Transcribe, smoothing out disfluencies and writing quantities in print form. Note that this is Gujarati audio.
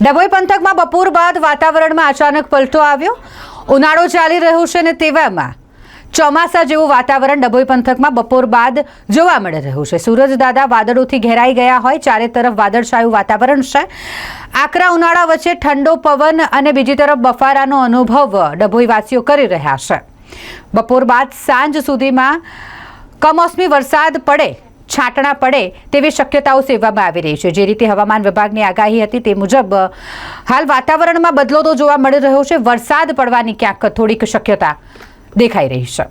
ડભોઈ પંથકમાં બપોર બાદ વાતાવરણમાં અચાનક પલટો આવ્યો। ઉનાળો ચાલી રહ્યો છે ને તેવામાં ચોમાસા જેવું વાતાવરણ ડભોઈ પંથકમાં બપોર બાદ જોવા મળી રહ્યું છે। સૂરજદાદા વાદળોથી ઘેરાઈ ગયા હોય, ચારે તરફ વાદળછાયું વાતાવરણ છે। આકરા ઉનાળા વચ્ચે ઠંડો પવન અને બીજી તરફ બફારાનો અનુભવ ડભોઈવાસીઓ કરી રહ્યા છે। બપોર બાદ સાંજ સુધીમાં કમોસમી વરસાદ પડે, છાંટણા પડે તેવી શક્યતાઓ સેવવામાં આવી રહી છે। જે રીતે હવામાન વિભાગની આગાહી હતી તે મુજબ હાલ વાતાવરણમાં બદલાવ જોવા મળી રહ્યો છે। વરસાદ પડવાની ક્યાંક થોડીક શક્યતા દેખાઈ રહી છે।